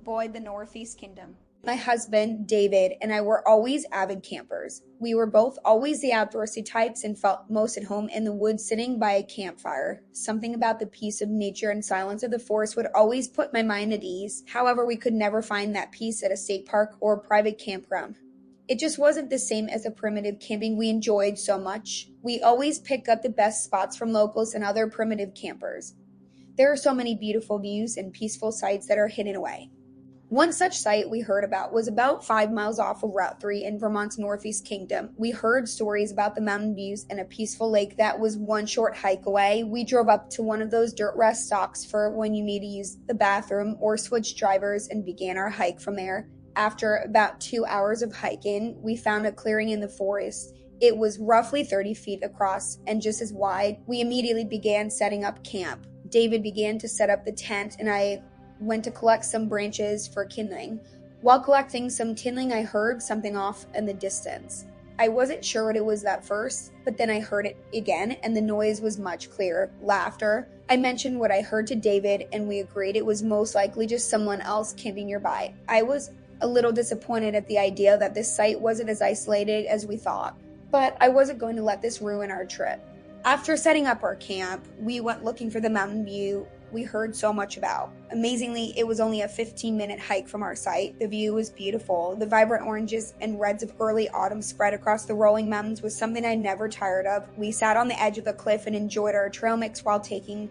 Boyd, the Northeast Kingdom. My husband, David, and I were always avid campers. We were both always the outdoorsy types and felt most at home in the woods sitting by a campfire. Something about the peace of nature and silence of the forest would always put my mind at ease. However, we could never find that peace at a state park or a private campground. It just wasn't the same as the primitive camping we enjoyed so much. We always pick up the best spots from locals and other primitive campers. There are so many beautiful views and peaceful sites that are hidden away. One such site we heard about was about 5 miles off of Route 3 in Vermont's Northeast Kingdom. We heard stories about the mountain views and a peaceful lake that was one short hike away. We drove up to one of those dirt rest stops for when you need to use the bathroom or switch drivers and began our hike from there. After about 2 hours of hiking, we found a clearing in the forest. It was roughly 30 feet across and just as wide. We immediately began setting up camp. David began to set up the tent and I went to collect some branches for kindling. While collecting some kindling, I heard something off in the distance. I wasn't sure what it was at first, but then I heard it again, and the noise was much clearer. Laughter. I mentioned what I heard to David, and we agreed it was most likely just someone else camping nearby. I was a little disappointed at the idea that this site wasn't as isolated as we thought, but I wasn't going to let this ruin our trip. After setting up our camp, we went looking for the mountain view we heard so much about. Amazingly, it was only a 15-minute hike from our site. The view was beautiful. The vibrant oranges and reds of early autumn spread across the rolling mountains was something I never tired of. We sat on the edge of the cliff and enjoyed our trail mix while taking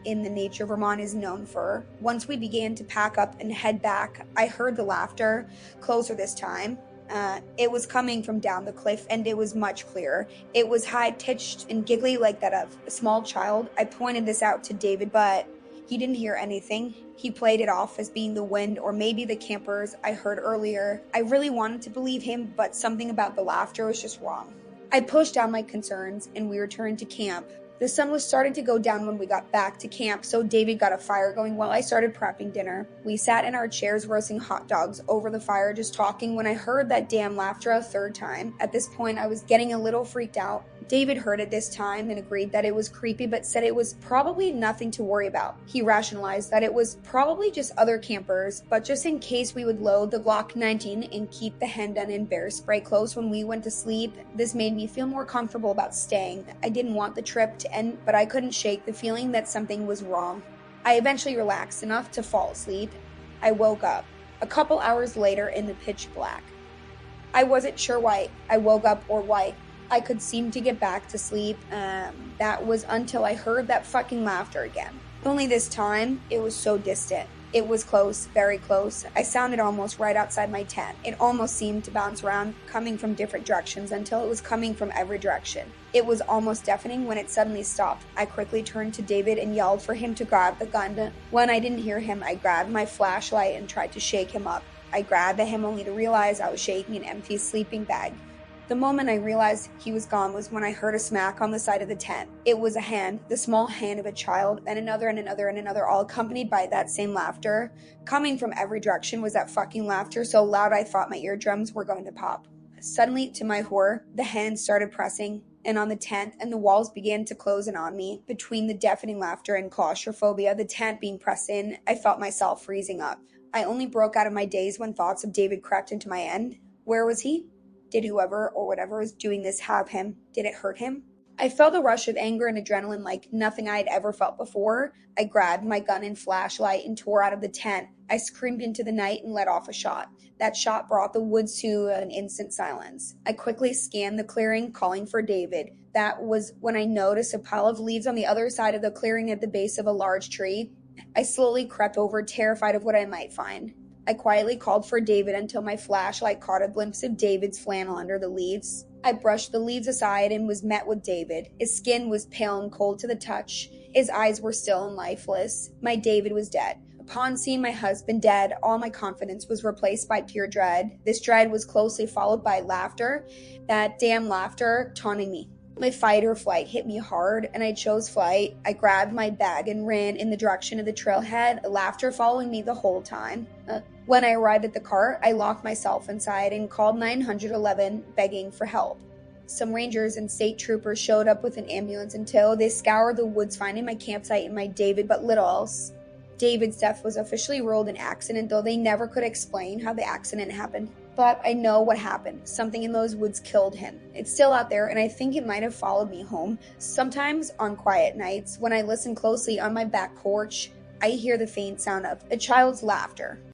in the nature Vermont is known for. Once we began to pack up and head back, I heard the laughter, closer this time. It was coming from down the cliff, and it was much clearer. It was high-pitched and giggly like that of a small child. I pointed this out to David, but he didn't hear anything. He played it off as being the wind or maybe the campers I heard earlier. I really wanted to believe him, but something about the laughter was just wrong. I pushed down my concerns, and we returned to camp. The sun was starting to go down when we got back to camp, so David got a fire going while I started prepping dinner. We sat in our chairs roasting hot dogs over the fire, just talking, when I heard that damn laughter a third time. At this point, I was getting a little freaked out. David heard it this time and agreed that it was creepy, but said it was probably nothing to worry about. He rationalized that it was probably just other campers, but just in case we would load the Glock 19 and keep the handgun and bear spray close when we went to sleep. This made me feel more comfortable about staying. I didn't want the trip to end, but I couldn't shake the feeling that something was wrong. I eventually relaxed enough to fall asleep. I woke up a couple hours later in the pitch black. I wasn't sure why I woke up or why I could seem to get back to sleep. That was until I heard that fucking laughter again. Only this time, it was so distant. It was close, very close. I sounded almost right outside my tent. It almost seemed to bounce around, coming from different directions until it was coming from every direction. It was almost deafening when it suddenly stopped. I quickly turned to David and yelled for him to grab the gun. When I didn't hear him, I grabbed my flashlight and tried to shake him up. I grabbed at him only to realize I was shaking an empty sleeping bag. The moment I realized he was gone was when I heard a smack on the side of the tent. It was a hand, the small hand of a child, and another and another and another, all accompanied by that same laughter. Coming from every direction was that fucking laughter, so loud I thought my eardrums were going to pop. Suddenly, to my horror, the hand started pressing and on the tent, and the walls began to close in on me. Between the deafening laughter and claustrophobia, the tent being pressed in, I felt myself freezing up. I only broke out of my daze when thoughts of David crept into my end. Where was he? Did whoever or whatever was doing this have him? Did it hurt him? I felt a rush of anger and adrenaline like nothing I had ever felt before. I grabbed my gun and flashlight and tore out of the tent. I screamed into the night and let off a shot. That shot brought the woods to an instant silence. I quickly scanned the clearing, calling for David. That was when I noticed a pile of leaves on the other side of the clearing at the base of a large tree. I slowly crept over, terrified of what I might find. I quietly called for David until my flashlight caught a glimpse of David's flannel under the leaves. I brushed the leaves aside and was met with David. His skin was pale and cold to the touch. His eyes were still and lifeless. My David was dead. Upon seeing my husband dead, all my confidence was replaced by pure dread. This dread was closely followed by laughter, that damn laughter taunting me. My fight or flight hit me hard, and I chose flight. I grabbed my bag and ran in the direction of the trailhead, laughter following me the whole time. When I arrived at the cart, I locked myself inside and called 911, begging for help. Some rangers and state troopers showed up with an ambulance and tow. They scoured the woods, finding my campsite and my David, but little else. David's death was officially ruled an accident, though they never could explain how the accident happened. But I know what happened. Something in those woods killed him. It's still out there, and I think it might have followed me home. Sometimes on quiet nights, when I listen closely on my back porch, I hear the faint sound of a child's laughter.